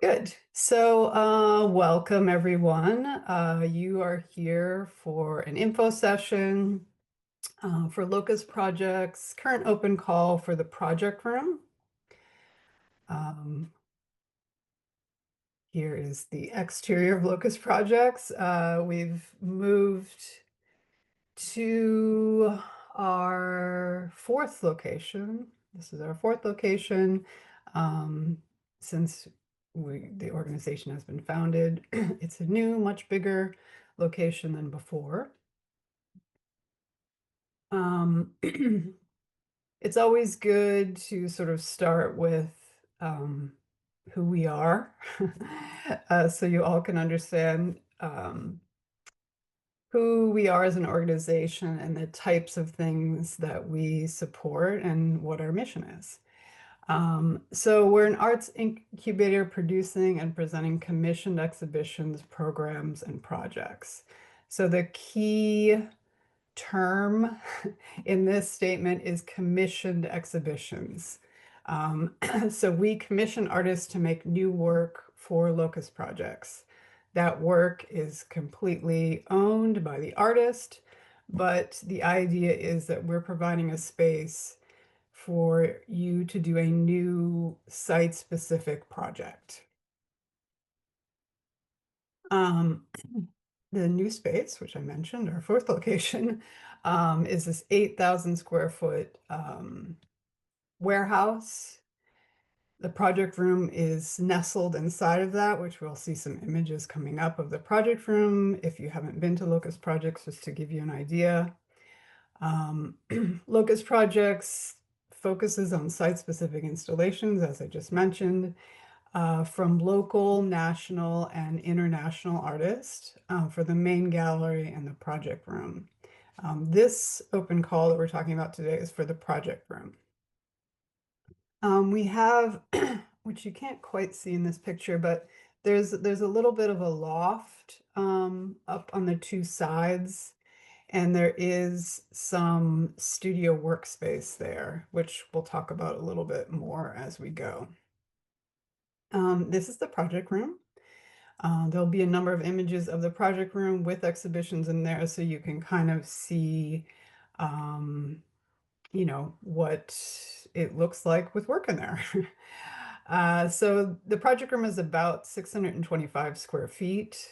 Good. Welcome everyone. You are here for an info session for Locust Projects, current open call for the project room. Um, Here is the exterior of Locust Projects. We've moved to our fourth location. This is our fourth location um, since the organization has been founded. It's a new, much bigger location than before. Um, it's always good to sort of start with who we are, so you all can understand who we are as an organization and the types of things that we support and what our mission is. So we're an arts incubator producing and presenting commissioned exhibitions, programs, and projects. So the key term in this statement is commissioned exhibitions. Um, so we commission artists to make new work for Locust Projects. That work is completely owned by the artist, but the idea is that we're providing a space for you to do a new site-specific project. Um, the new space, which I mentioned, our fourth location, is this 8,000 square foot warehouse. The project room is nestled inside of that, which we'll see some images coming up of the project room if you haven't been to Locust Projects, just to give you an idea. Um, Locust Projects focuses on site-specific installations, as I just mentioned, from local, national, and international artists for the main gallery and the project room. This open call that we're talking about today is for the project room. We have, which you can't quite see in this picture, but there's a little bit of a loft up on the two sides, and there is some studio workspace there, which we'll talk about a little bit more as we go. This is the project room. There'll be a number of images of the project room with exhibitions in there so you can kind of see, um, what it looks like with work in there. So the project room is about 625 square feet.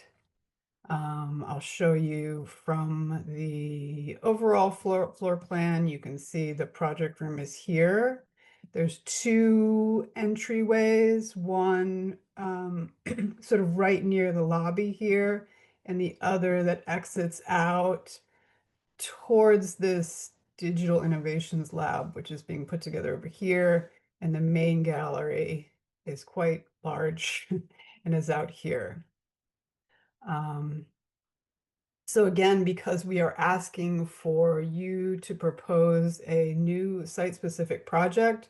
I'll show you from the overall floor plan. You can see the project room is here. There's two entryways, one sort of right near the lobby here, and the other that exits out towards this Digital Innovations Lab, which is being put together over here. And the main gallery is quite large and is out here. Um, so again, because we are asking for you to propose a new site-specific project,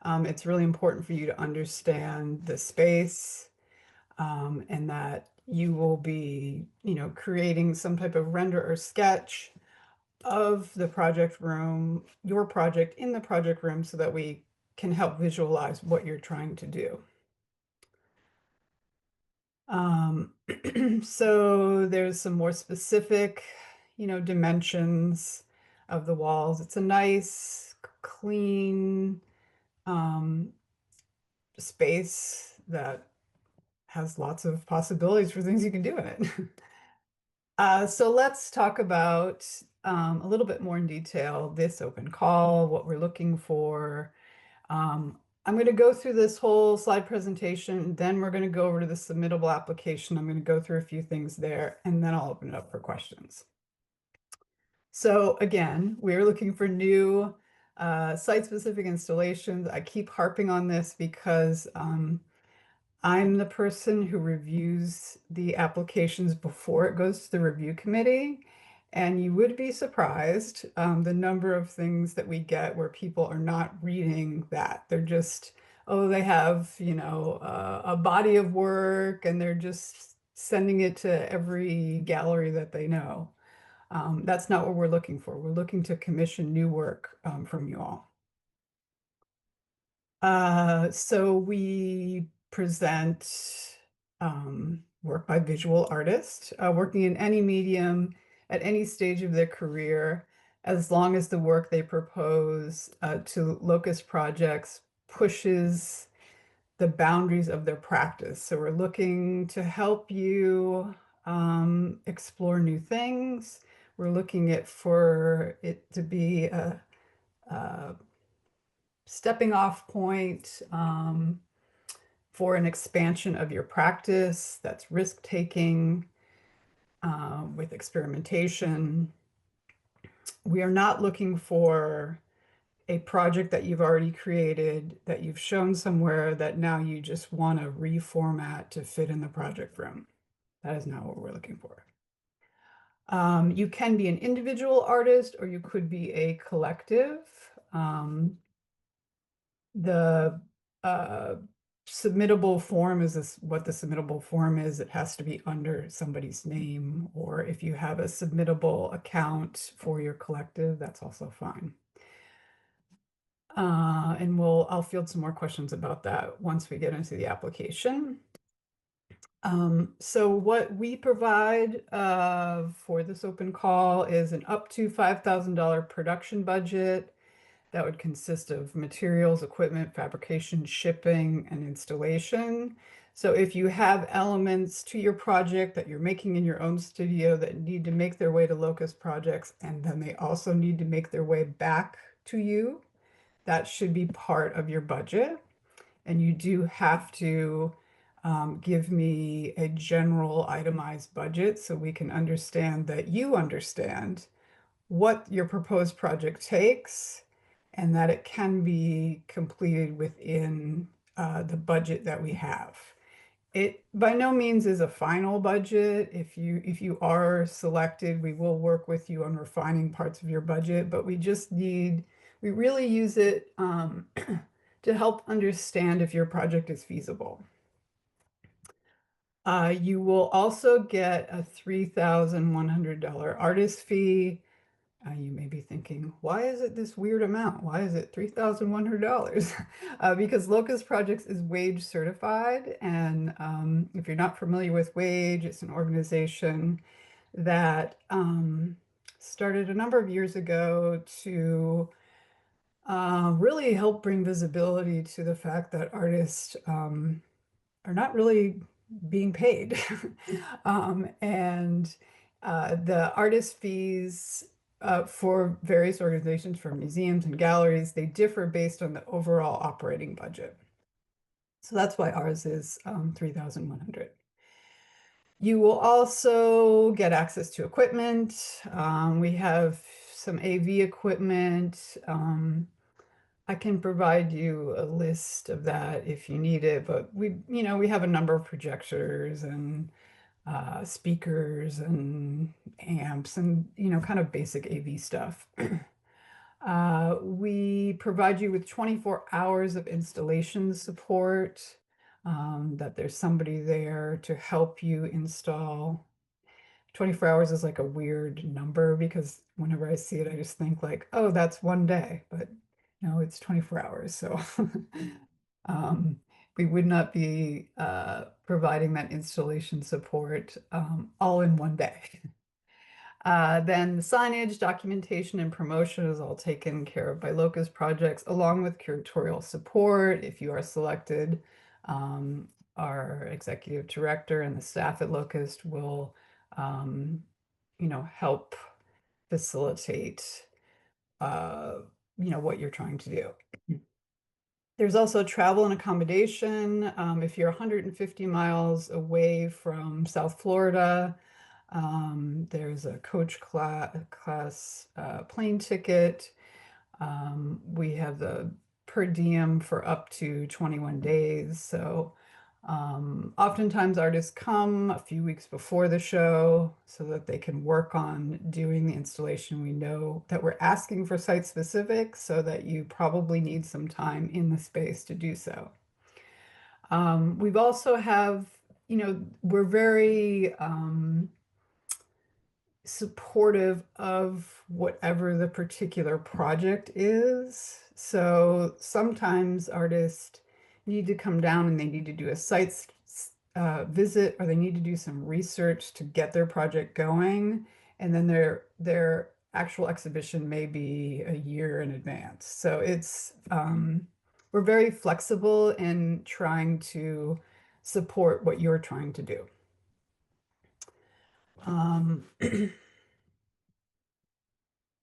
it's really important for you to understand the space, and that you will be, creating some type of render or sketch of the project room, your project in the project room, so that we can help visualize what you're trying to do. Um, so there's some more specific, dimensions of the walls. It's a nice, clean um, space that has lots of possibilities for things you can do in it. So let's talk about a little bit more in detail this open call, what we're looking for. I'm going to go through this whole slide presentation, then we're going to go over to the submittable application. I'm going to go through a few things there, and then I'll open it up for questions. So again, we're looking for new site-specific installations. I keep harping on this because I'm the person who reviews the applications before it goes to the review committee. And you would be surprised the number of things that we get where people are not reading that. They're just, oh, they have, a body of work and they're just sending it to every gallery that they know. That's not what we're looking for. We're looking to commission new work from you all. So we present work by visual artists, working in any medium at any stage of their career, as long as the work they propose to Locust Projects pushes the boundaries of their practice. So we're looking to help you explore new things. We're looking at for it to be a stepping off point for an expansion of your practice that's risk taking with experimentation. We are not looking for a project that you've already created, that you've shown somewhere that now you just want to reformat to fit in the project room. That is not what we're looking for. You can be an individual artist or you could be a collective. The uh, submittable form is this what the submittable form is. It has to be under somebody's name, or if you have a submittable account for your collective, that's also fine. And I'll field some more questions about that once we get into the application. So what we provide for this open call is an up to $5,000 production budget that would consist of materials, equipment, fabrication, shipping, and installation. So if you have elements to your project that you're making in your own studio that need to make their way to Locust Projects, and then they also need to make their way back to you, that should be part of your budget. And you do have to give me a general itemized budget so we can understand that you understand what your proposed project takes and that it can be completed within the budget that we have. It by no means is a final budget. If you are selected, we will work with you on refining parts of your budget, but we really use it to help understand if your project is feasible. You will also get a $3,100 artist fee. You may be thinking, why is it this weird amount? Why is it $3,100? Because Locust Projects is wage certified. And if you're not familiar with wage, it's an organization that started a number of years ago to really help bring visibility to the fact that artists are not really being paid. And the artist fees for various organizations, for museums and galleries, they differ based on the overall operating budget. So that's why ours is 3,100. You will also get access to equipment. We have some AV equipment. I can provide you a list of that if you need it, but we have a number of projectors and speakers and amps and, kind of basic AV stuff. We provide you with 24 hours of installation support, that there's somebody there to help you install. 24 hours is like a weird number because whenever I see it, I just think like, oh, that's one day, but no, it's 24 hours. So um, we would not be providing that installation support all in one day. Then the signage, documentation, and promotion is all taken care of by Locust Projects, along with curatorial support. If you are selected, our executive director and the staff at Locust will, help facilitate, what you're trying to do. There's also travel and accommodation. If you're 150 miles away from South Florida, there's a coach class plane ticket. We have the per diem for up to 21 days. So oftentimes artists come a few weeks before the show so that they can work on doing the installation. We know that we're asking for site specific so that you probably need some time in the space to do so. We've also have, we're very supportive of whatever the particular project is. So sometimes artists need to come down and they need to do a visit or they need to do some research to get their project going, and then their actual exhibition may be a year in advance. So it's we're very flexible in trying to support what you're trying to do. Um,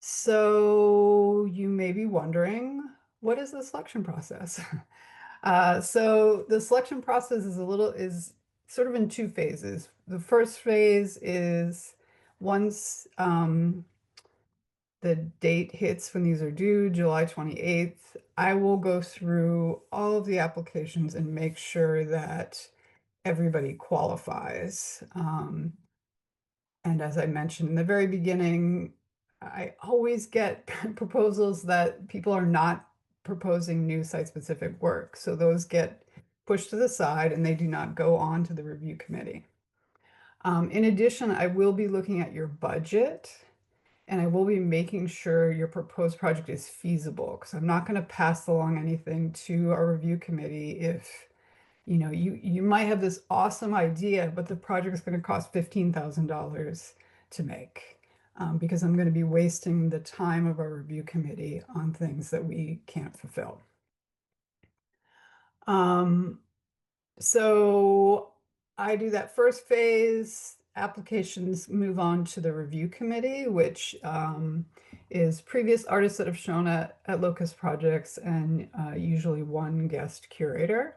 so you may be wondering, what is the selection process? So the selection process is sort of in two phases. The first phase is once the date hits when these are due, July 28th, I will go through all of the applications and make sure that everybody qualifies. And as I mentioned in the very beginning, I always get proposals that people are not proposing new site-specific work. So those get pushed to the side and they do not go on to the review committee. In addition, I will be looking at your budget and I will be making sure your proposed project is feasible because I'm not going to pass along anything to our review committee if you might have this awesome idea, but the project is going to cost $15,000 to make because I'm going to be wasting the time of our review committee on things that we can't fulfill. So I do that first phase. Applications move on to the review committee, which is previous artists that have shown at Locust Projects and usually one guest curator.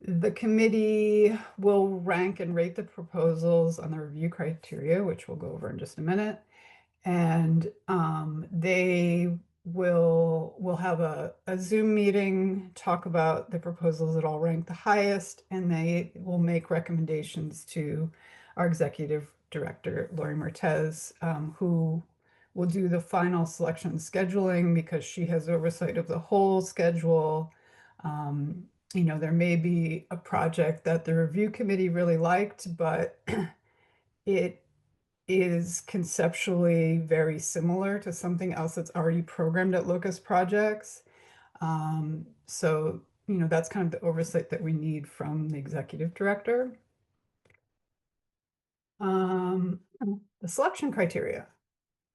The committee will rank and rate the proposals on the review criteria, which we'll go over in just a minute. And they will have a Zoom meeting, talk about the proposals that all rank the highest, and they will make recommendations to our executive director, Lori Mertez, who will do the final selection scheduling because she has oversight of the whole schedule. There may be a project that the review committee really liked, but it is conceptually very similar to something else that's already programmed at Locust Projects. So that's kind of the oversight that we need from the executive director. The selection criteria.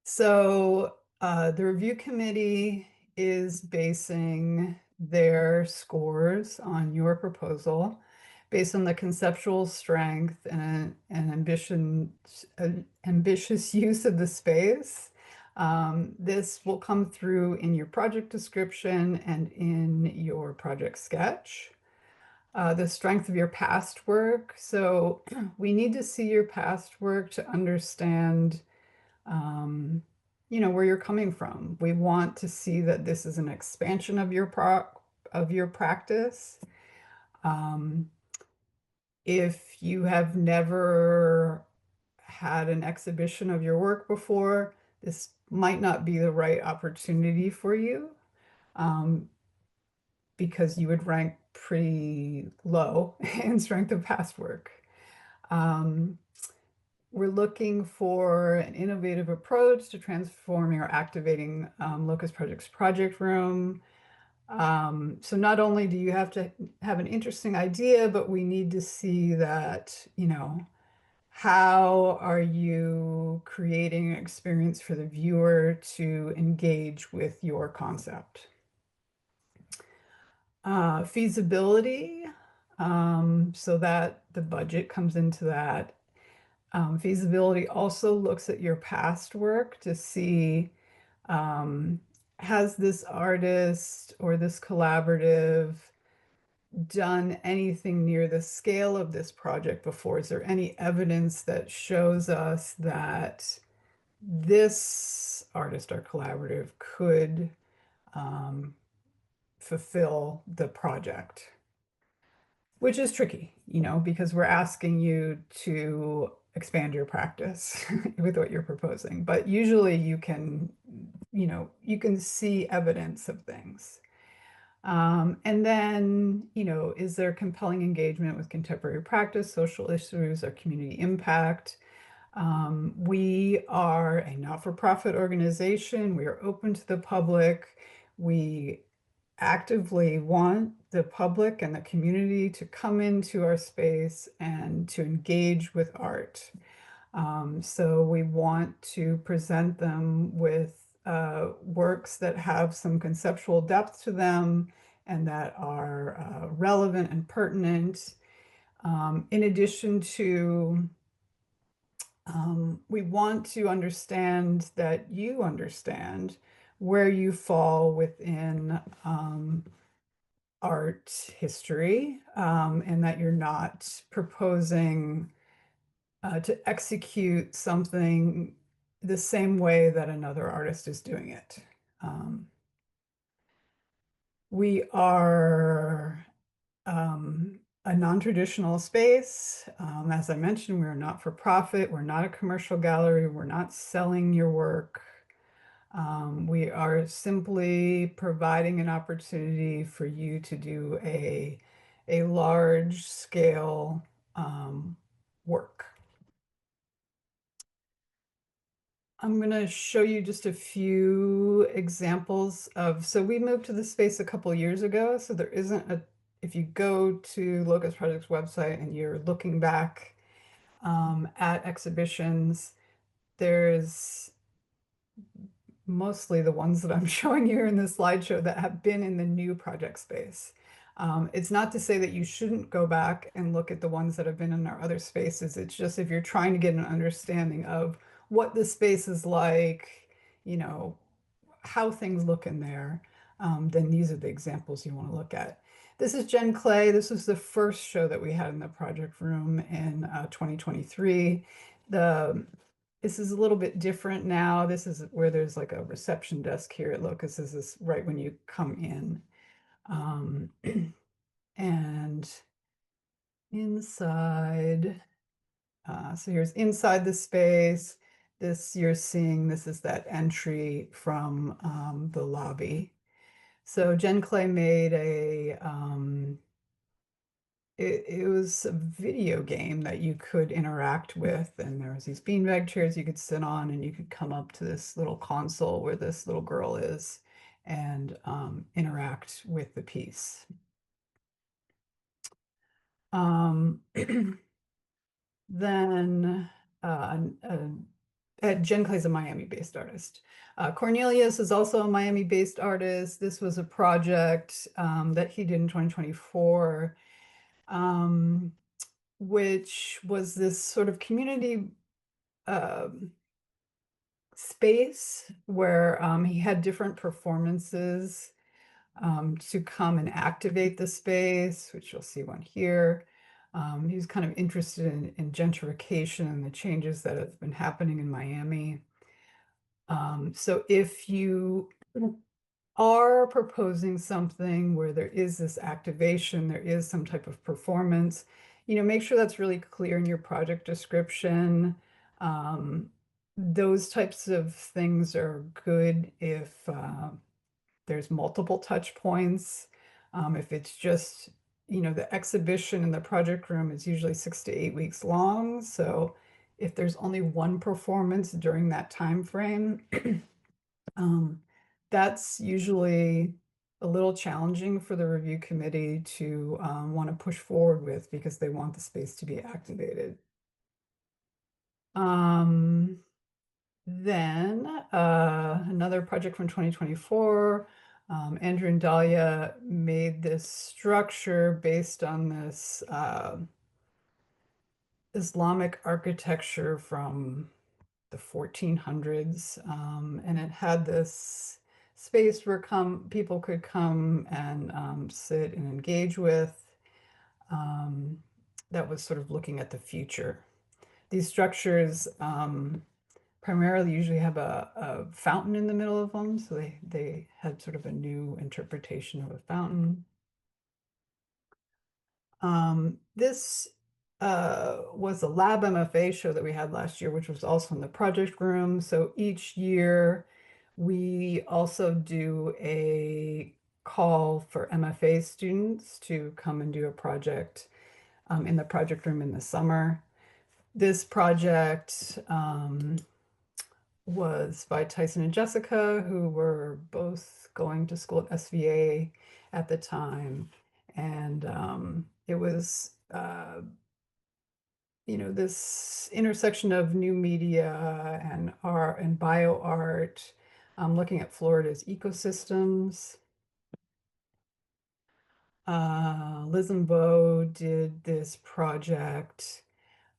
So the review committee is basing their scores on your proposal based on the conceptual strength and ambitious use of the space. This will come through in your project description and in your project sketch. The strength of your past work. So we need to see your past work to understand where you're coming from. We want to see that this is an expansion of your practice. Um, if you have never had an exhibition of your work before, this might not be the right opportunity for you um, because you would rank pretty low in strength of past work. Um, We're looking for an innovative approach to transforming or activating Locust Projects project room. So not only do you have to have an interesting idea, but we need to see that, how are you creating an experience for the viewer to engage with your concept? Feasibility, so that the budget comes into that. Feasibility also looks at your past work to see has this artist or this collaborative done anything near the scale of this project before? Is there any evidence that shows us that this artist or collaborative could fulfill the project? Which is tricky, because we're asking you to expand your practice with what you're proposing. But usually you can see evidence of things. And then, is there compelling engagement with contemporary practice, social issues, or community impact? We are a not-for-profit organization. We are open to the public. We actively want the public and the community to come into our space and to engage with art. So we want to present them with works that have some conceptual depth to them and that are relevant and pertinent. In addition to, we want to understand that you understand where you fall within art history, and that you're not proposing to execute something the same way that another artist is doing it. Um, we are a non-traditional space. As I mentioned, we're not for profit. We're not a commercial gallery. We're not selling your work. We are simply providing an opportunity for you to do a large scale work. I'm going to show you just a few examples of, so we moved to the space a couple years ago, so there isn't a, if you go to Locust Projects website and you're looking back at exhibitions, there's mostly the ones that I'm showing you in the slideshow that have been in the new project space. It's not to say that you shouldn't go back and look at the ones that have been in our other spaces. It's just if you're trying to get an understanding of what the space is like, you know, how things look in there, then these are the examples you want to look at. This is Jen Clay. This was the first show that we had in the project room in 2023. This is a little bit different now. This is where there's like a reception desk here at Locust. This is right when you come in. Um, and inside, so here's inside the space. This you're seeing, this is that entry from the lobby. So Jen Clay made it was a video game that you could interact with, and there was these beanbag chairs you could sit on, and you could come up to this little console where this little girl is and interact with the piece. Um, then Jen Clay's a Miami-based artist. Cornelius is also a Miami-based artist. This was a project that he did in 2024. Which was this sort of community space where he had different performances to come and activate the space, which you'll see one here. He was kind of interested in gentrification and the changes that have been happening in Miami. So if you are proposing something where there is this activation, there is some type of performance, make sure that's really clear in your project description. Those types of things are good if there's multiple touch points. If it's just, the exhibition in the project room is usually 6 to 8 weeks long. So if there's only one performance during that time frame, that's usually a little challenging for the review committee to want to push forward with because they want the space to be activated. Then another project from 2024, Andrew and Dahlia made this structure based on this Islamic architecture from the 1400s, and it had this space where people could come and sit and engage with. That was sort of looking at the future. These structures primarily usually have a fountain in the middle of them, so they had sort of a new interpretation of a fountain. This was a Lab MFA show that we had last year, which was also in the project room. So each year we also do a call for MFA students to come and do a project in the project room in the summer. This project was by Tyson and Jessica, who were both going to school at SVA at the time. And it was, this intersection of new media and art and bio art, looking at Florida's ecosystems. Liz and Bo did this project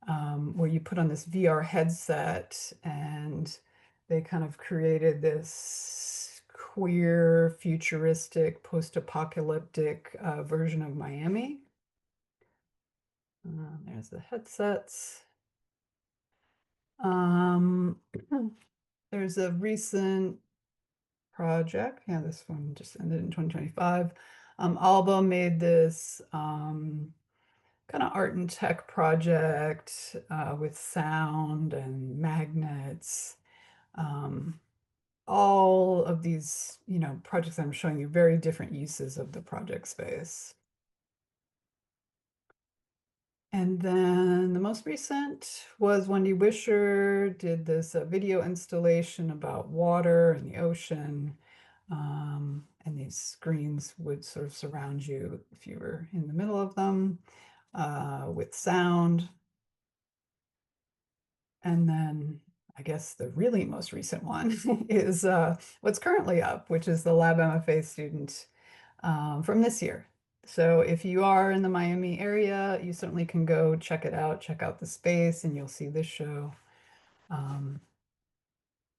where you put on this VR headset and they kind of created this queer, futuristic, post-apocalyptic version of Miami. There's the headsets. Um, there's a recent project. Yeah, this one just ended in 2025. Alba made this kind of art and tech project with sound and magnets. Um, all of these, projects I'm showing you, very different uses of the project space. And then the most recent was Wendy Wisher did this video installation about water and the ocean. And these screens would sort of surround you if you were in the middle of them with sound. And then I guess the really most recent one is what's currently up, which is the Lab MFA student from this year. So if you are in the Miami area, you certainly can go check it out, check out the space, and you'll see this show um,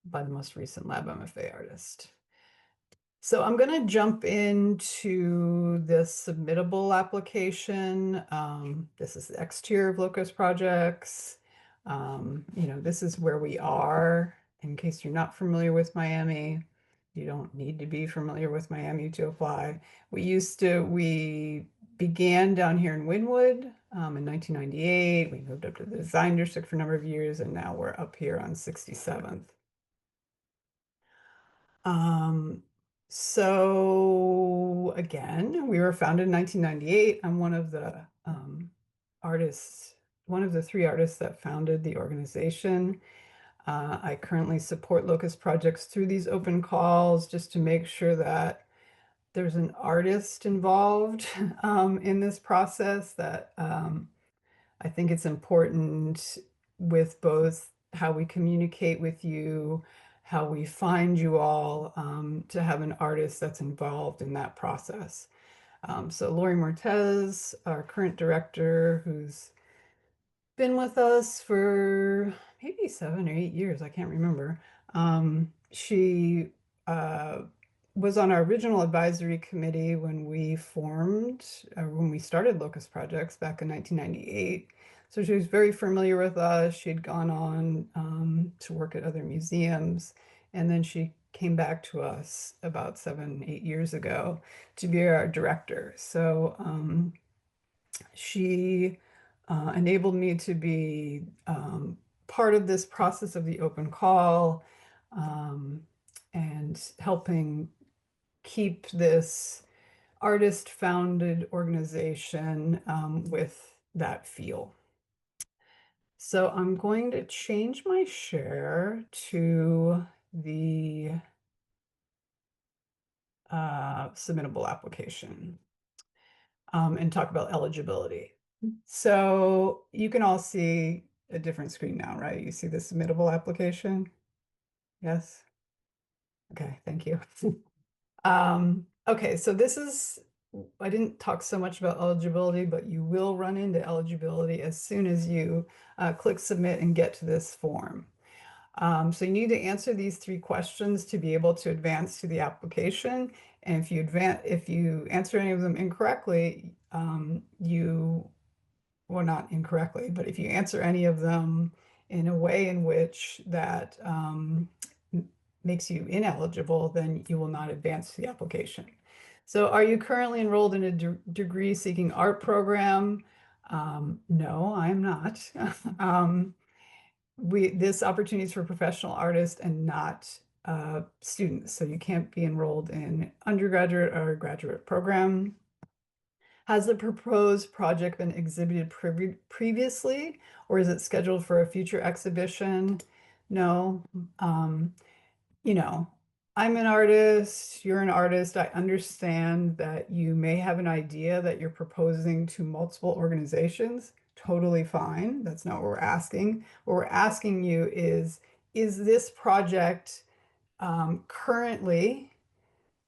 by the most recent Lab MFA artist. So I'm going to jump into the submittable application. This is the X tier of Locust Projects. This is where we are. In case you're not familiar with Miami, you don't need to be familiar with Miami to apply. We began down here in Wynwood in 1998. We moved up to the design district for a number of years, and now we're up here on 67th. Um, so again, we were founded in 1998. I'm one of the artists, one of the three artists that founded the organization. I currently support Locust Projects through these open calls just to make sure that there's an artist involved in this process that I think it's important with both how we communicate with you, how we find you all, to have an artist that's involved in that process. So Lori Mortez, our current director, who's been with us for maybe 7 or 8 years, I can't remember. She was on our original advisory committee when when we started Locust Projects back in 1998. So she was very familiar with us. She'd gone on to work at other museums, and then she came back to us about 7, 8 years ago to be our director. So she enabled me to be part of this process of the open call um, and helping keep this artist-founded organization with that feel. So I'm going to change my share to the submittable application and talk about eligibility. So you can all see a different screen now, right? You see the submittable application? Yes? Okay, thank you. Okay, so I didn't talk so much about eligibility, but you will run into eligibility as soon as you click submit and get to this form. So you need to answer these 3 questions to be able to advance to the application. And if you answer any of them incorrectly, well, not incorrectly, but if you answer any of them in a way in which that makes you ineligible, then you will not advance to the application. So are you currently enrolled in a degree seeking art program? No, I'm not. This opportunity is for professional artists and not students. So you can't be enrolled in undergraduate or graduate program. Has the proposed project been exhibited previously, or is it scheduled for a future exhibition? No. You know, I'm an artist, you're an artist. I understand that you may have an idea that you're proposing to multiple organizations. Totally fine. That's not what we're asking. What we're asking you is this project currently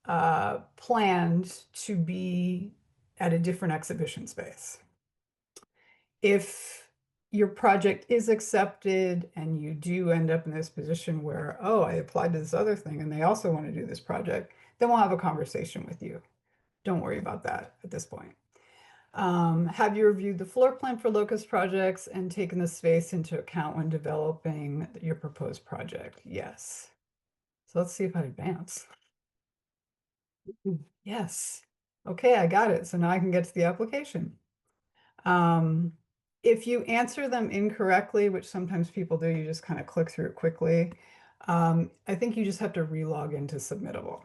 planned to be at a different exhibition space? If your project is accepted and you do end up in this position where, oh, I applied to this other thing and they also want to do this project, then we'll have a conversation with you. Don't worry about that at this point. Have you reviewed the floor plan for Locust Projects and taken the space into account when developing your proposed project? Yes. So let's see if I advance. Yes. Okay, I got it. So now I can get to the application. Um, if you answer them incorrectly, which sometimes people do, you just kind of click through it quickly. I think you just have to relog into Submittable.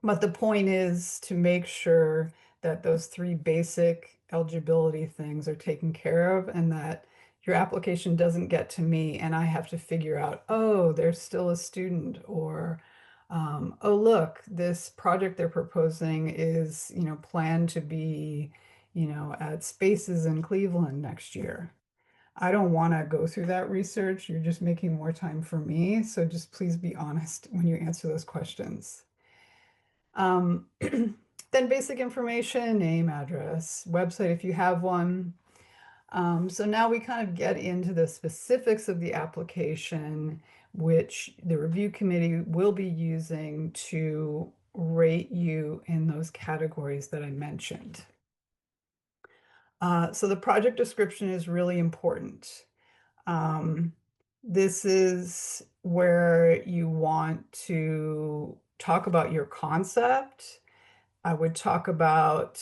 But the point is to make sure that those three basic eligibility things are taken care of and that your application doesn't get to me and I have to figure out, oh, they're still a student, or oh, look, this project they're proposing is, planned to be, at Spaces in Cleveland next year. I don't want to go through that research. You're just making more time for me. So just please be honest when you answer those questions. Then basic information, name, address, website if you have one. So now we kind of get into the specifics of the application, which the review committee will be using to rate you in those categories that I mentioned. So the project description is really important. This is where you want to talk about your concept. I would talk about,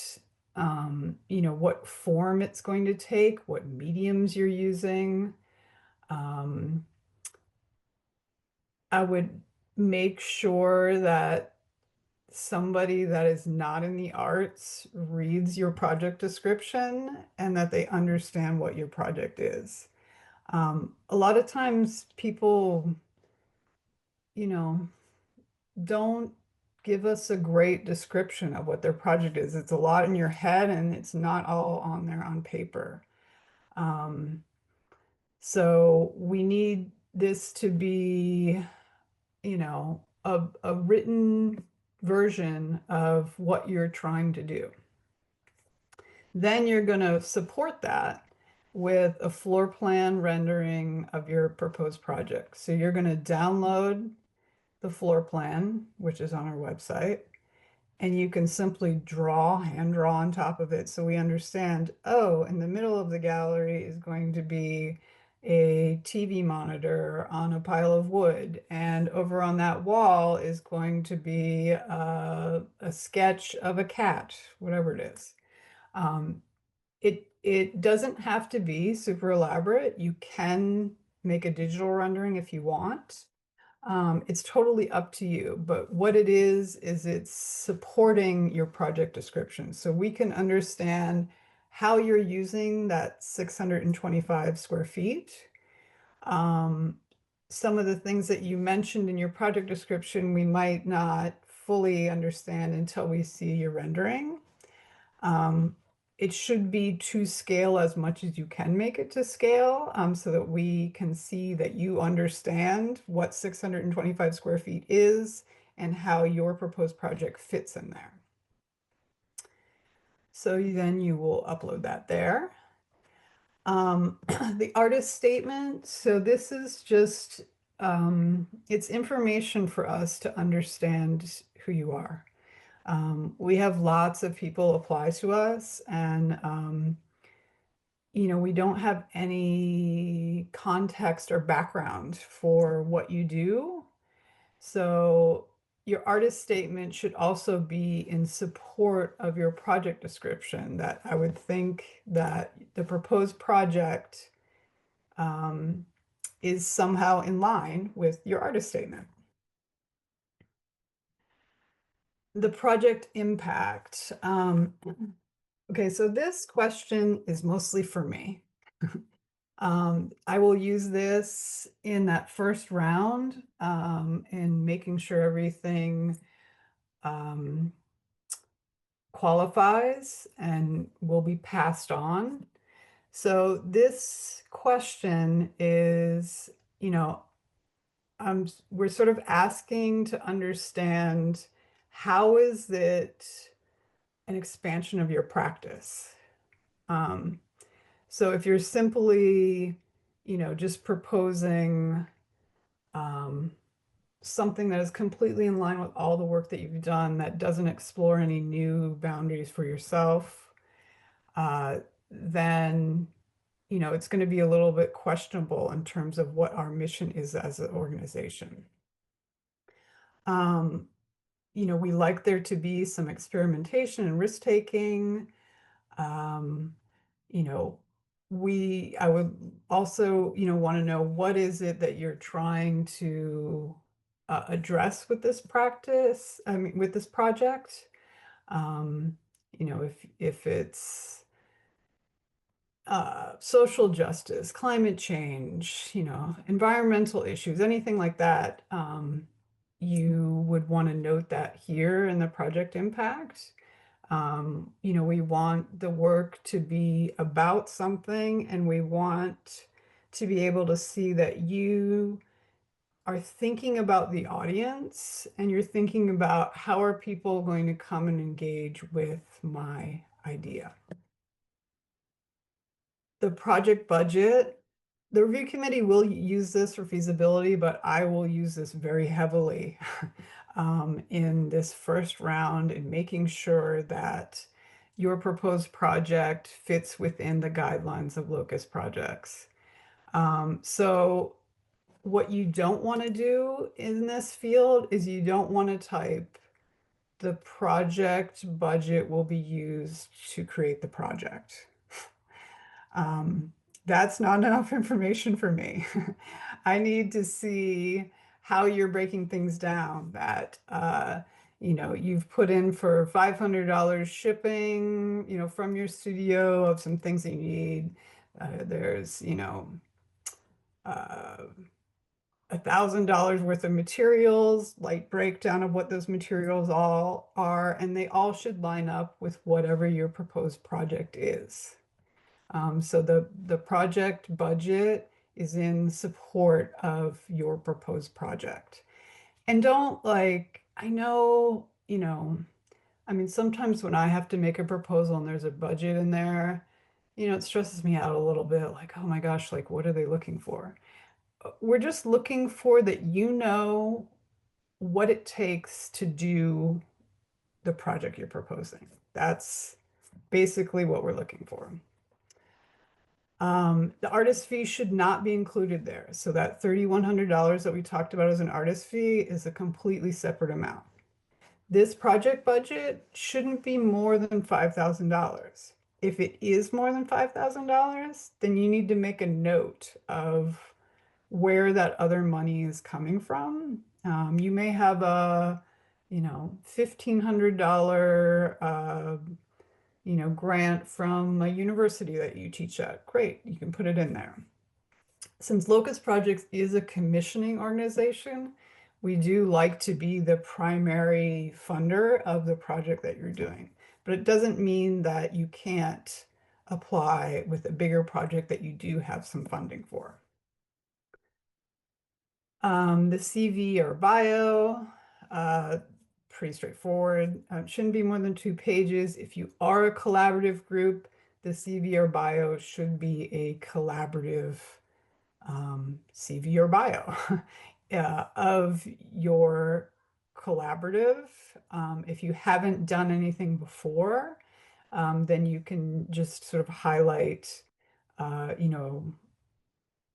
what form it's going to take, what mediums you're using. Um, I would make sure that somebody that is not in the arts reads your project description and that they understand what your project is. A lot of times people, you know, don't give us a great description of what their project is. It's a lot in your head and it's not all on there on paper. Um, so we need this to be, a written version of what you're trying to do. Then you're going to support that with a floor plan rendering of your proposed project. So you're going to download the floor plan, which is on our website, and you can simply hand draw on top of it so we understand, oh, in the middle of the gallery is going to be a TV monitor on a pile of wood, and over on that wall is going to be a sketch of a cat, whatever it is. Um, it doesn't have to be super elaborate. You can make a digital rendering if you want. It's totally up to you, but what it is it's supporting your project description. So we can understand how you're using that 625 square feet. Um, some of the things that you mentioned in your project description, we might not fully understand until we see your rendering. Um, it should be to scale as much as you can make it to scale, so that we can see that you understand what 625 square feet is and how your proposed project fits in there. So then you will upload that there. The artist statement. So this is just, it's information for us to understand who you are. We have lots of people apply to us and, we don't have any context or background for what you do. So your artist statement should also be in support of your project description, that I would think that the proposed project is somehow in line with your artist statement. The project impact. Okay, so this question is mostly for me. I will use this in that first round in making sure everything um, qualifies and will be passed on. So this question is, you know, we're sort of asking to understand how is it an expansion of your practice? Um, so if you're simply, just proposing um, something that is completely in line with all the work that you've done that doesn't explore any new boundaries for yourself, then it's going to be a little bit questionable in terms of what our mission is as an organization. Um, we like there to be some experimentation and risk taking. Um, you know, I would also, want to know what is it that you're trying to address with this practice, I mean, with this project. Um, if it's social justice, climate change, environmental issues, anything like that, you would want to note that here in the project impact. We want the work to be about something, and we want to be able to see that you are thinking about the audience and you're thinking about how are people going to come and engage with my idea. The project budget, the review committee will use this for feasibility, but I will use this very heavily in this first round in making sure that your proposed project fits within the guidelines of Locust Projects. So what you don't want to do in this field is you don't want to type the project budget will be used to create the project. Um, that's not enough information for me. I need to see how you're breaking things down that, you've put in for $500 shipping, from your studio of some things that you need. There's, uh, $1,000 worth of materials, light breakdown of what those materials all are, and they all should line up with whatever your proposed project is. So the project budget is in support of your proposed project. And don't I know, I mean, sometimes when I have to make a proposal and there's a budget in there, it stresses me out a little bit, like, oh my gosh, like, what are they looking for? We're just looking for that what it takes to do the project you're proposing. That's basically what we're looking for. The artist fee should not be included there. So that $3,100 that we talked about as an artist fee is a completely separate amount. This project budget shouldn't be more than $5,000. If it is more than $5,000, then you need to make a note of where that other money is coming from. You may have a, $1,500 grant from a university that you teach at. Great, you can put it in there. Since Locust Projects is a commissioning organization, we do like to be the primary funder of the project that you're doing. But it doesn't mean that you can't apply with a bigger project that you do have some funding for. The CV or bio, pretty straightforward. Shouldn't be more than 2 pages. If you are a collaborative group, the CV or bio should be a collaborative CV or bio of your collaborative. If you haven't done anything before, then you can just sort of highlight,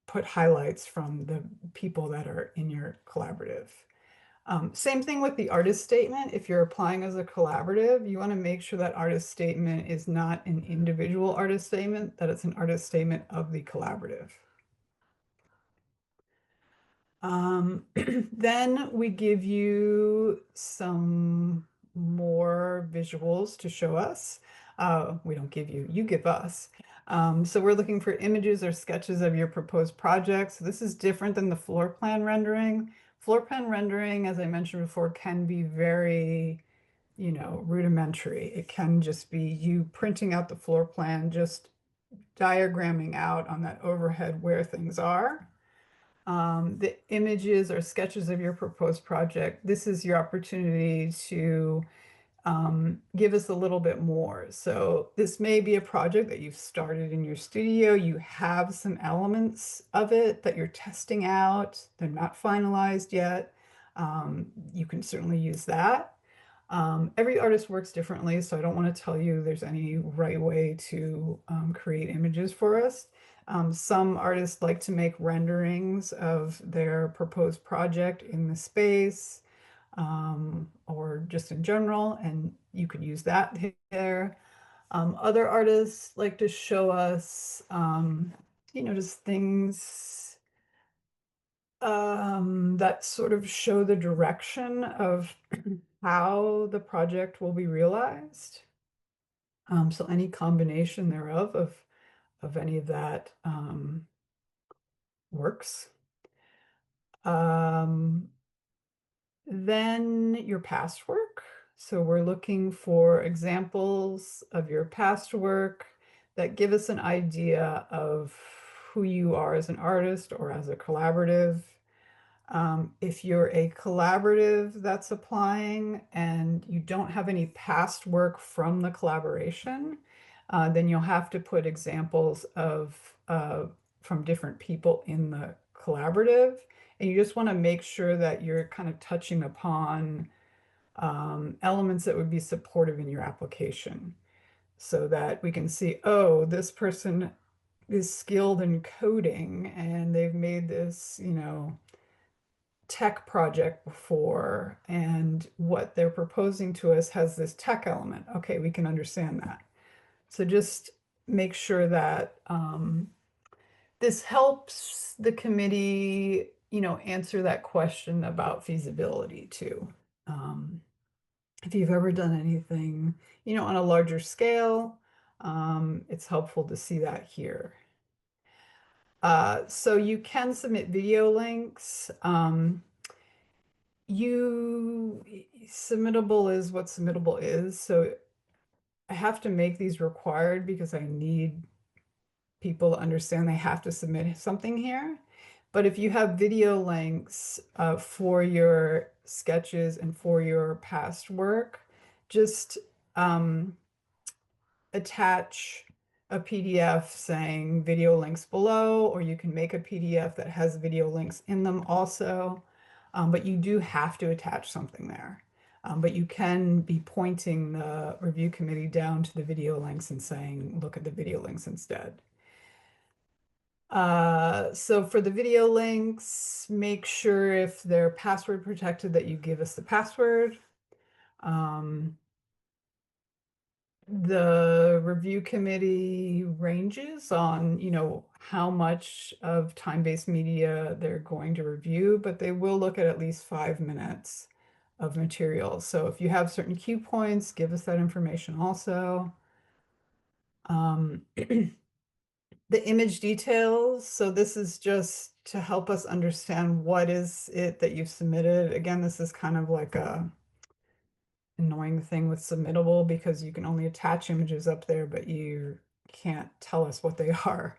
put highlights from the people that are in your collaborative. Same thing with the artist statement. If you're applying as a collaborative, you want to make sure that artist statement is not an individual artist statement, that it's an artist statement of the collaborative. Then we give you some more visuals to show us. We don't give you, you give us. So we're looking for images or sketches of your proposed project. So this is different than the floor plan rendering. Floor plan rendering, as I mentioned before, can be very, rudimentary. It can just be you printing out the floor plan, just diagramming out on that overhead where things are. The images or sketches of your proposed project, this is your opportunity to give us a little bit more. So this may be a project that you've started in your studio. You have some elements of it that you're testing out. They're not finalized yet. You can certainly use that. Every artist works differently, so I don't want to tell you there's any right way to create images for us. Some artists like to make renderings of their proposed project in the space, or just in general, and you could use that there. Other artists like to show us, just things that sort of show the direction of how the project will be realized. So any combination thereof of any of that works. Um, Then your past work. So we're looking for examples of your past work that give us an idea of who you are as an artist or as a collaborative. If you're a collaborative that's applying and you don't have any past work from the collaboration, then you'll have to put examples of from different people in the collaborative. And you just want to make sure that you're kind of touching upon elements that would be supportive in your application so that we can see, oh, this person is skilled in coding and they've made this, tech project before, and what they're proposing to us has this tech element. Okay, we can understand that. So just make sure that this helps the committee, answer that question about feasibility too. If you've ever done anything, on a larger scale, it's helpful to see that here. So you can submit video links. Submittable is what submittable is. So I have to make these required because I need people to understand they have to submit something here. But if you have video links for your sketches and for your past work, just attach a PDF saying video links below, or you can make a PDF that has video links in them also. But you do have to attach something there. But you can be pointing the review committee down to the video links and saying, look at the video links instead. So for the video links, make sure if they're password protected that you give us the password. The review committee ranges on, how much of time-based media they're going to review, but they will look at least 5 minutes of material. So if you have certain cue points, give us that information also. The image details. So this is just to help us understand what is it that you've submitted. Again, this is kind of like a annoying thing with submittable because you can only attach images up there, but you can't tell us what they are.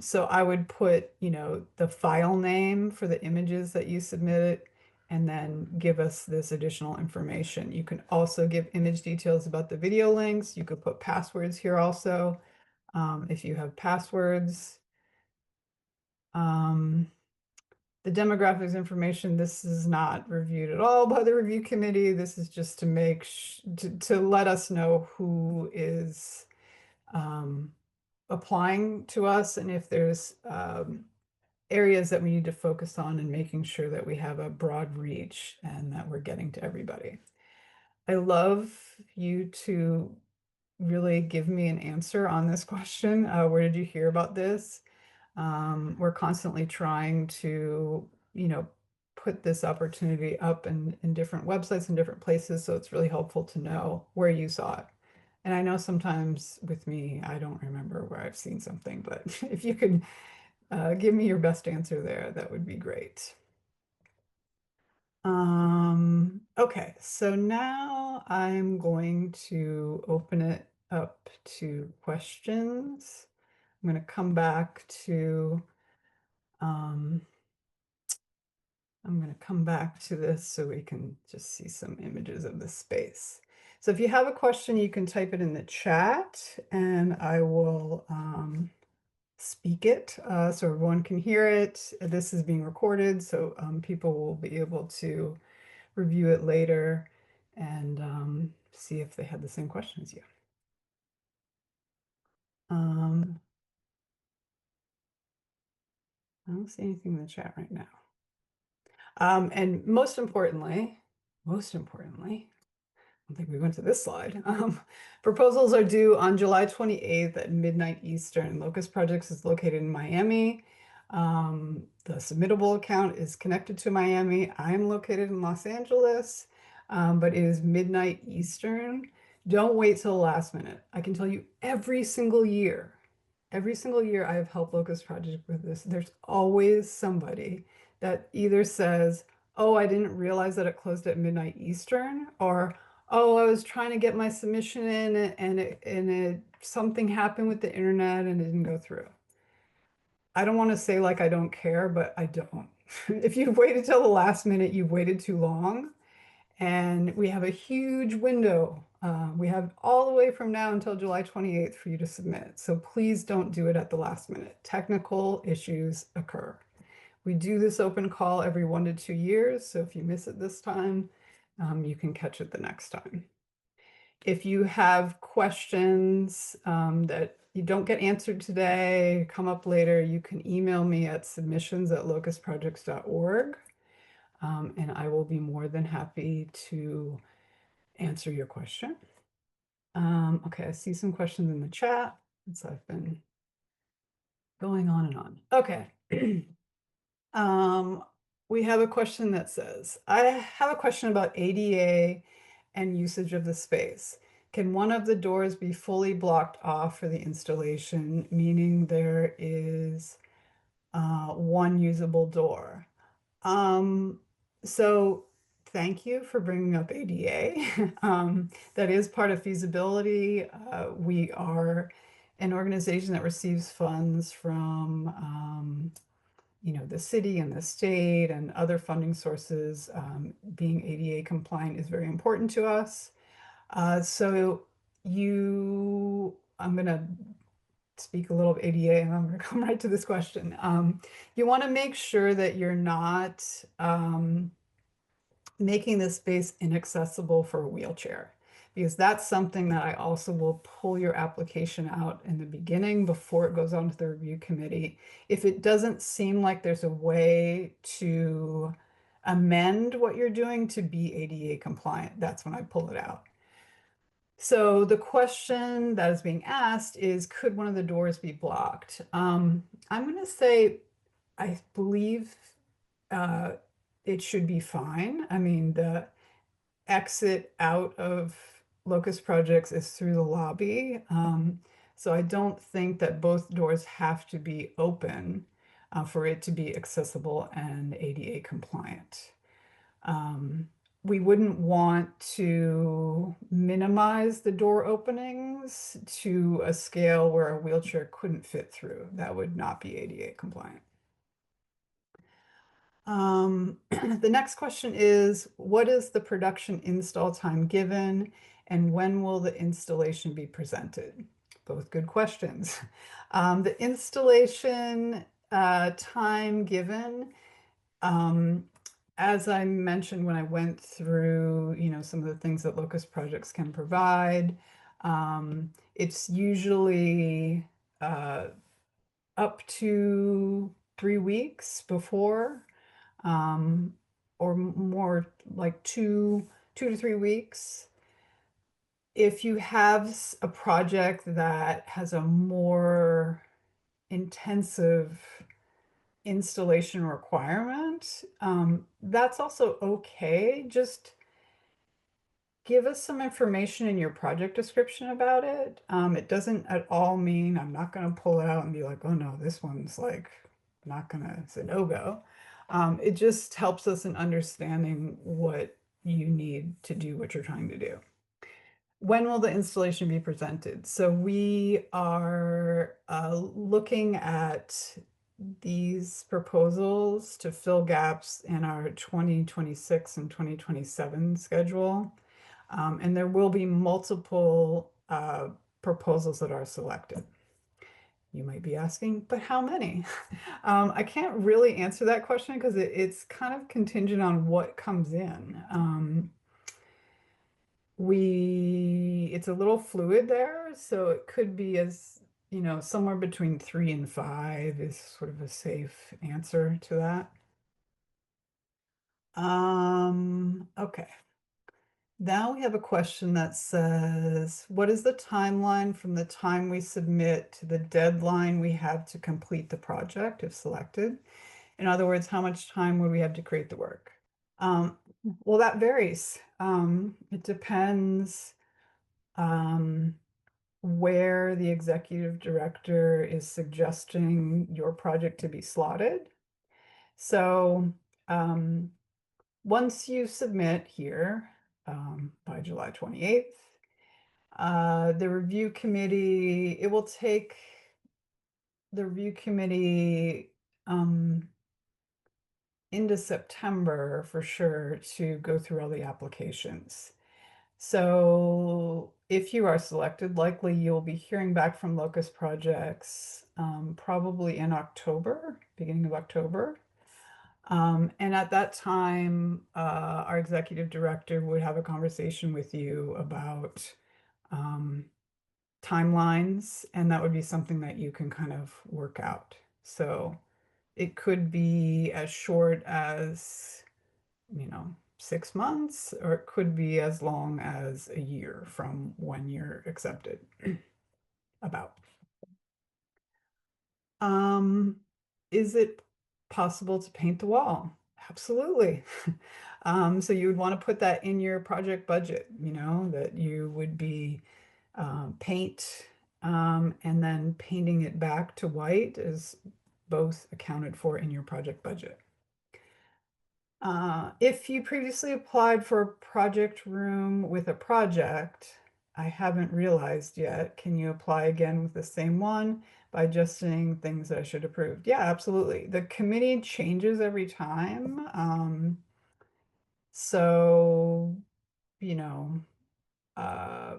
So I would put, the file name for the images that you submitted and then give us this additional information. You can also give image details about the video links. You could put passwords here also, if you have passwords. The demographics information, this is not reviewed at all by the review committee. This is just to make to let us know who is applying to us, and if there's areas that we need to focus on, and making sure that we have a broad reach and that we're getting to everybody. I love you to really give me an answer on this question. Where did you hear about this? We're constantly trying to, put this opportunity up in different websites and different places. So it's really helpful to know where you saw it. And I know sometimes with me, I don't remember where I've seen something, but if you could give me your best answer there, that would be great. Okay, so now I'm going to open it up to questions. I'm going to come back to um, I'm going to come back to this so we can just see some images of the space. So if you have a question, you can type it in the chat and I will speak it so everyone can hear it. This is being recorded, so people will be able to review it later and see if they had the same question as you. I don't see anything in the chat right now. And most importantly, I don't think we went to this slide. Proposals are due on July 28th at midnight Eastern. Locust Projects is located in Miami. The submittable account is connected to Miami. I'm located in Los Angeles, but it is midnight Eastern. Don't wait till the last minute. I can tell you every single year I have helped Locust Project with this, there's always somebody that either says, oh, I didn't realize that it closed at midnight Eastern, or oh, I was trying to get my submission in and something happened with the internet and it didn't go through. I don't want to say like I don't care, but I don't. If you've waited till the last minute, you've waited too long. And we have a huge window. We have all the way from now until July 28th for you to submit. So please don't do it at the last minute. Technical issues occur. We do this open call every 1 to 2 years. So if you miss it this time, you can catch it the next time. If you have questions that you don't get answered today, come up later, you can email me at submissions@locustprojects.org. And I will be more than happy to answer your question. Okay, I see some questions in the chat. So I've been going on and on. Okay. We have a question that says, I have a question about ADA and usage of the space. Can one of the doors be fully blocked off for the installation, meaning there is one usable door? So thank you for bringing up ADA. That is part of feasibility. We are an organization that receives funds from the city and the state and other funding sources. Being ADA compliant is very important to us. I'm going to speak a little of ADA and I'm going to come right to this question. You want to make sure that you're not making this space inaccessible for a wheelchair, because that's something that I also will pull your application out in the beginning before it goes on to the review committee. If it doesn't seem like there's a way to amend what you're doing to be ADA compliant, that's when I pull it out. So the question that is being asked is, could one of the doors be blocked? I'm going to say, I believe it should be fine. I mean, the exit out of Locust Projects is through the lobby. So I don't think that both doors have to be open for it to be accessible and ADA compliant. We wouldn't want to minimize the door openings to a scale where a wheelchair couldn't fit through. That would not be ADA compliant. The next question is, what is the production install time given, and when will the installation be presented? Both good questions. The installation time given, as I mentioned when I went through, some of the things that Locust Projects can provide, it's usually up to 3 weeks before, or more like 2 to 3 weeks. If you have a project that has a more intensive installation requirement, that's also okay. Just give us some information in your project description about it. It doesn't at all mean I'm not going to pull it out and be like, oh no, this one's like not going to, it's a no-go. It just helps us in understanding what you need to do what you're trying to do. When will the installation be presented? So we are looking at these proposals to fill gaps in our 2026 and 2027 schedule. And there will be multiple proposals that are selected. You might be asking, but how many? I can't really answer that question because it's kind of contingent on what comes in. It's a little fluid there, so it could be as, somewhere between 3 and 5 is sort of a safe answer to that. Okay. Now we have a question that says, what is the timeline from the time we submit to the deadline we have to complete the project if selected? In other words, how much time would we have to create the work? Um, well, that varies. It depends where the executive director is suggesting your project to be slotted. So once you submit here by July 28th, the review committee, it will take the review committee into September for sure to go through all the applications. So if you are selected, likely you'll be hearing back from Locust Projects probably in October, beginning of October. And at that time, our executive director would have a conversation with you about timelines, and that would be something that you can kind of work out. So it could be as short as, 6 months, or it could be as long as a year from when you're accepted. About. Um, is it possible to paint the wall? Absolutely. So you would want to put that in your project budget, that you would be paint and then painting it back to white is both accounted for in your project budget. If you previously applied for a project room with a project, I haven't realized yet, can you apply again with the same one by adjusting things that I should approve? Yeah, absolutely. The committee changes every time. So, you know, uh,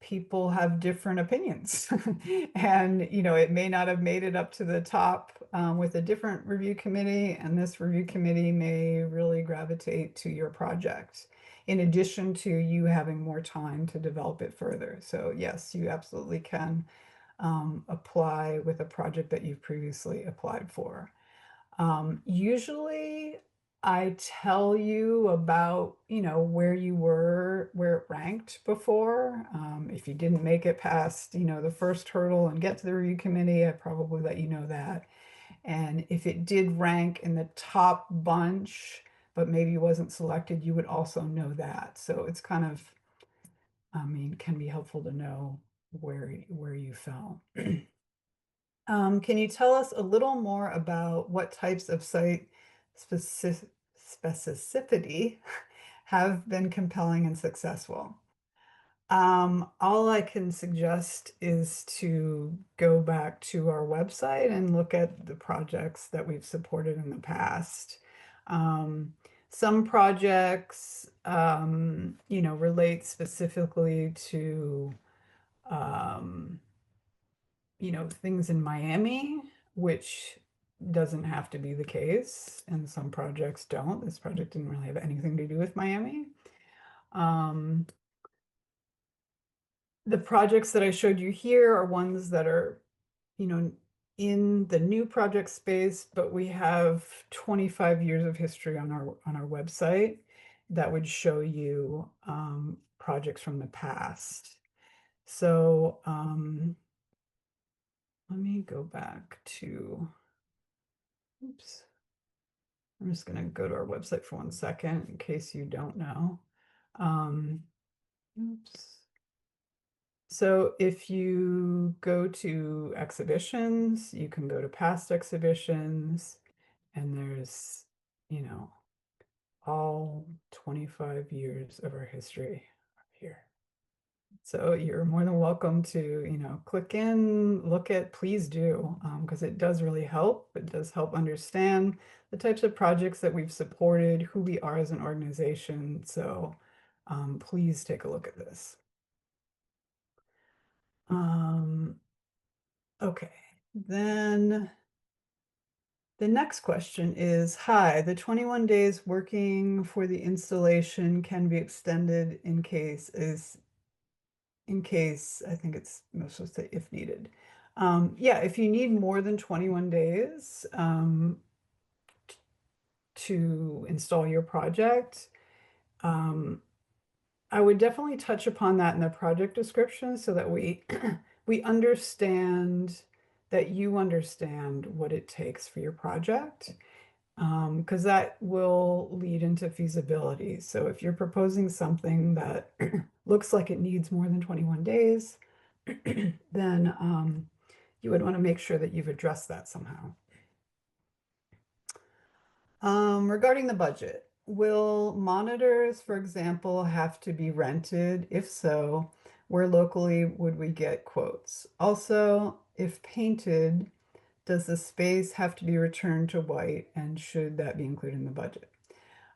people have different opinions. And, it may not have made it up to the top with a different review committee, and this review committee may really gravitate to your project, in addition to you having more time to develop it further. So yes, you absolutely can apply with a project that you've previously applied for. Usually I tell you about, where you were, where it ranked before. If you didn't make it past, the first hurdle and get to the review committee, I probably let you know that. And if it did rank in the top bunch, but maybe wasn't selected, you would also know that. So it's kind of, can be helpful to know where you fell. Can you tell us a little more about what types of site specificity have been compelling and successful? All I can suggest is to go back to our website and look at the projects that we've supported in the past. Some projects, relate specifically to um, things in Miami, which doesn't have to be the case, and some projects don't. This project didn't really have anything to do with Miami. Um, the projects that I showed you here are ones that are, in the new project space, but we have 25 years of history on our website that would show you projects from the past. So let me go back to, oops. I'm just going to go to our website for 1 second in case you don't know. Oops. So if you go to exhibitions, you can go to past exhibitions, and there's, you know, all 25 years of our history here. So you're more than welcome to, click in, look at, please do, because it does really help. It does help understand the types of projects that we've supported, who we are as an organization. So please take a look at this. Um, okay, then the next question is, hi, the 21 days working for the installation can be extended I think it's most supposed to say if needed. Yeah, if you need more than 21 days to install your project, I would definitely touch upon that in the project description so that we we understand that you understand what it takes for your project, because that will lead into feasibility. So if you're proposing something that looks like it needs more than 21 days, then you would want to make sure that you've addressed that somehow. Regarding the budget, will monitors, for example, have to be rented? If so, where locally would we get quotes? Also, if painted, does the space have to be returned to white, and should that be included in the budget?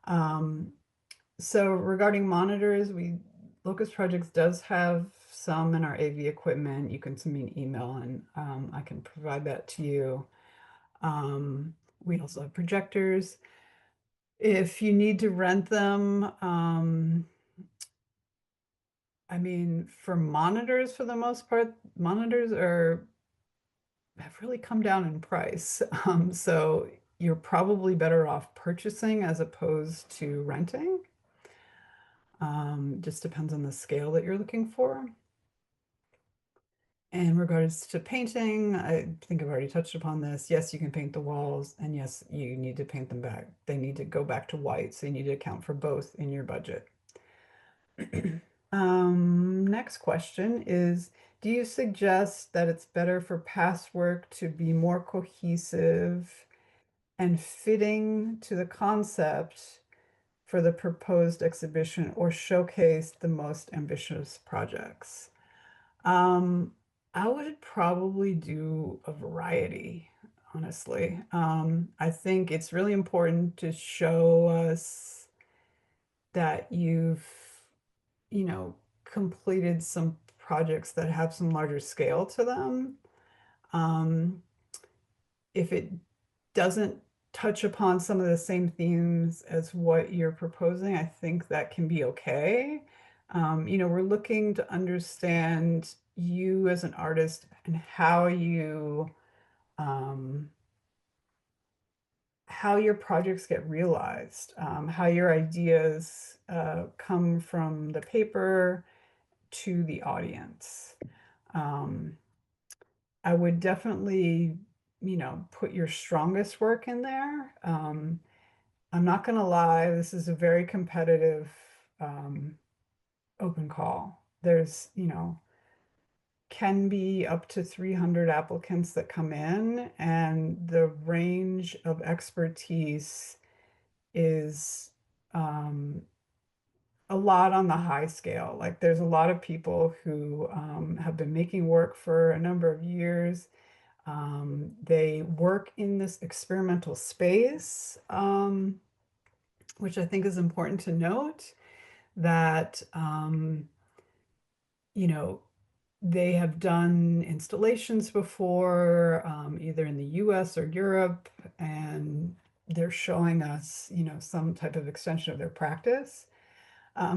Um, so regarding monitors, Locust Projects does have some in our AV equipment. You can send me an email and I can provide that to you. We also have projectors. If you need to rent them, I mean, for monitors, for the most part, monitors have really come down in price. So you're probably better off purchasing as opposed to renting. Just depends on the scale that you're looking for. In regards to painting, I think I've already touched upon this. Yes, you can paint the walls, and yes, you need to paint them back. They need to go back to white, so you need to account for both in your budget. Next question is, do you suggest that it's better for past work to be more cohesive and fitting to the concept for the proposed exhibition, or showcase the most ambitious projects? Um, I would probably do a variety, honestly. I think it's really important to show us that completed some projects that have some larger scale to them. Um, if it doesn't touch upon some of the same themes as what you're proposing, I think that can be okay. We're looking to understand you as an artist and um, how your projects get realized, how your ideas come from the paper to the audience. Um, I would definitely, put your strongest work in there. I'm not going to lie, this is a very competitive um, open call. There's, can be up to 300 applicants that come in, and the range of expertise is a lot on the high scale. Like there's a lot of people who have been making work for a number of years. They work in this experimental space, which I think is important to note that, you know, they have done installations before, either in the US or Europe, and they're showing us, some type of extension of their practice.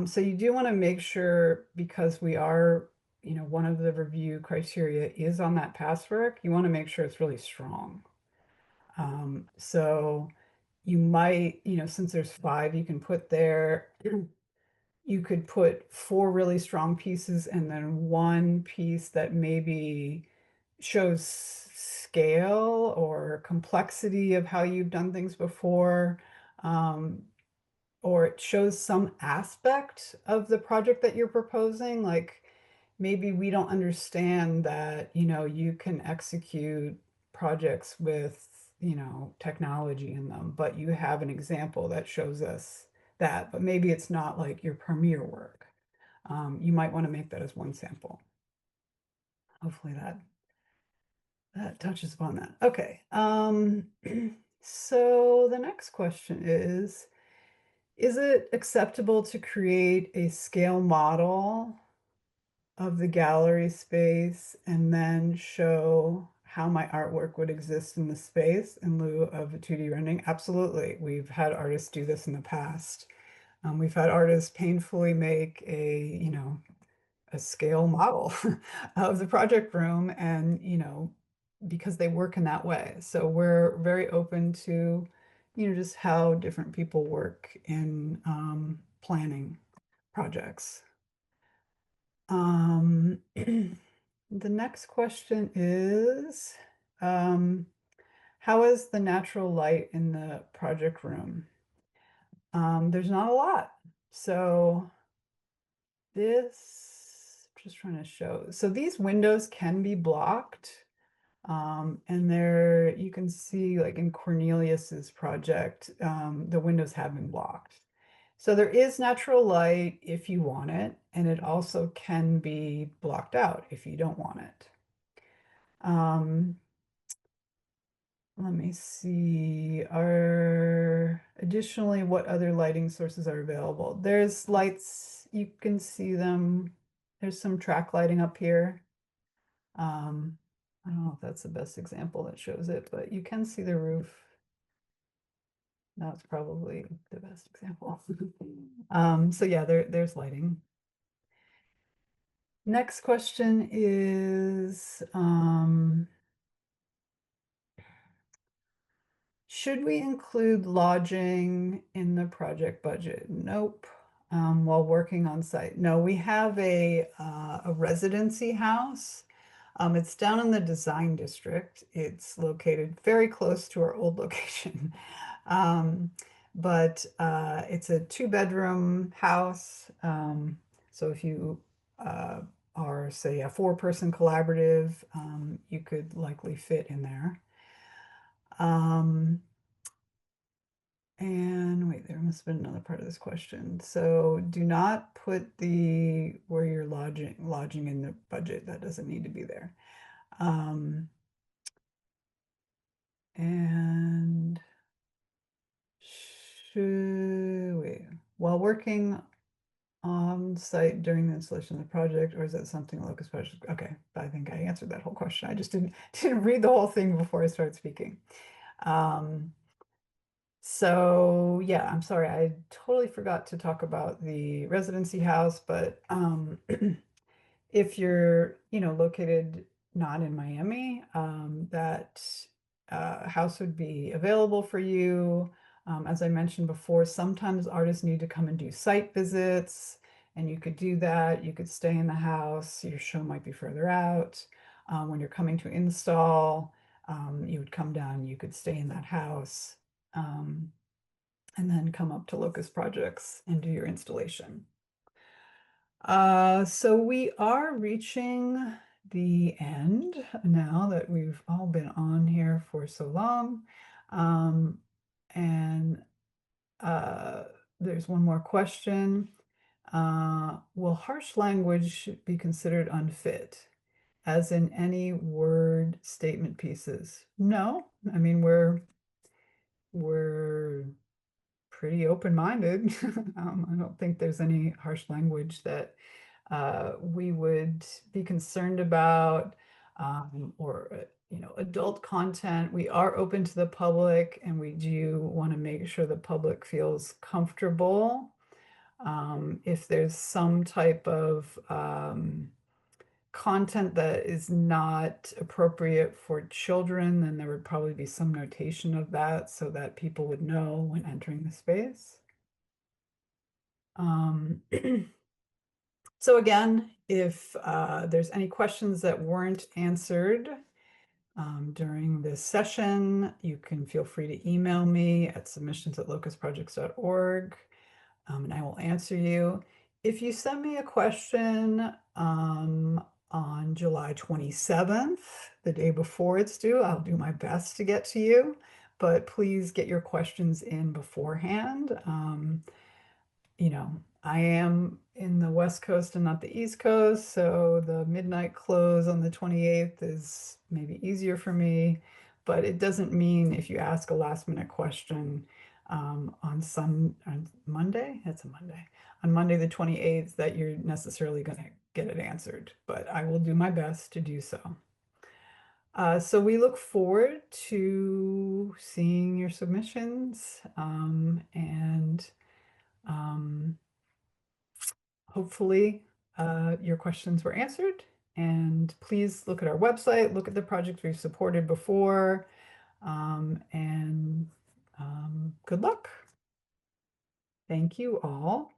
So you do want to make sure, because we are, one of the review criteria is on that past work, you want to make sure it's really strong. So you might, since there's five you can put there, you could put four really strong pieces and then one piece that maybe shows scale or complexity of how you've done things before. Um, or it shows some aspect of the project that you're proposing. Like maybe we don't understand that, you can execute projects with, technology in them, but you have an example that shows us that, but maybe it's not like your premier work. You might want to make that as one sample. Hopefully that touches upon that. Okay. So the next question is it acceptable to create a scale model of the gallery space and then show how my artwork would exist in the space in lieu of a 2D rendering? Absolutely. We've had artists do this in the past. We've had artists painfully make a scale model of the project room, and because they work in that way. So we're very open to just how different people work in planning projects. The next question is, how is the natural light in the project room? There's not a lot. So just trying to show. So these windows can be blocked. And there you can see, like in Cornelius's project, the windows have been blocked. So there is natural light if you want it, and it also can be blocked out if you don't want it. Let me see. Additionally, what other lighting sources are available? There's lights, you can see them. There's some track lighting up here. I don't know if that's the best example that shows it, but you can see the roof. That's probably the best example. So yeah, there's lighting. Next question is, should we include lodging in the project budget? Nope. While working on site. No, we have a residency house. It's down in the design district. It's located very close to our old location. But it's a 2-bedroom house. So if you are, say, a 4-person collaborative, you could likely fit in there. And wait, there must have been another part of this question. So do not put where you're lodging in the budget. That doesn't need to be there. And wait, while working on site during the installation of the project, or is that something Locust Project? Okay, I think I answered that whole question. I just didn't read the whole thing before I started speaking. So yeah, I'm sorry, I totally forgot to talk about the residency house, but if you're, located not in Miami, that house would be available for you. As I mentioned before, sometimes artists need to come and do site visits, and you could do that. You could stay in the house. Your show might be further out. When you're coming to install, you would come down, you could stay in that house, and then come up to Locust Projects and do your installation. So we are reaching the end now that we've all been on here for so long. And there's one more question. Will harsh language be considered unfit, as in any word statement pieces? No, I mean, we're pretty open-minded. I don't think there's any harsh language that we would be concerned about, or adult content. We are open to the public, and we do want to make sure the public feels comfortable. If there's some type of content that is not appropriate for children, then there would probably be some notation of that so that people would know when entering the space. So again, if there's any questions that weren't answered during this session, you can feel free to email me at submissions@locustprojects.org. and I will answer you. If you send me a question on July 27th, the day before it's due, I'll do my best to get to you, but please get your questions in beforehand. You know, I am in the West Coast and not the East Coast, so the midnight close on the 28th is maybe easier for me, but it doesn't mean if you ask a last minute question on Monday, that's a Monday, on Monday the 28th, that you're necessarily going to get it answered, but I will do my best to do so. So we look forward to seeing your submissions and um, hopefully your questions were answered. And please look at our website, look at the projects we've supported before, and good luck. Thank you all.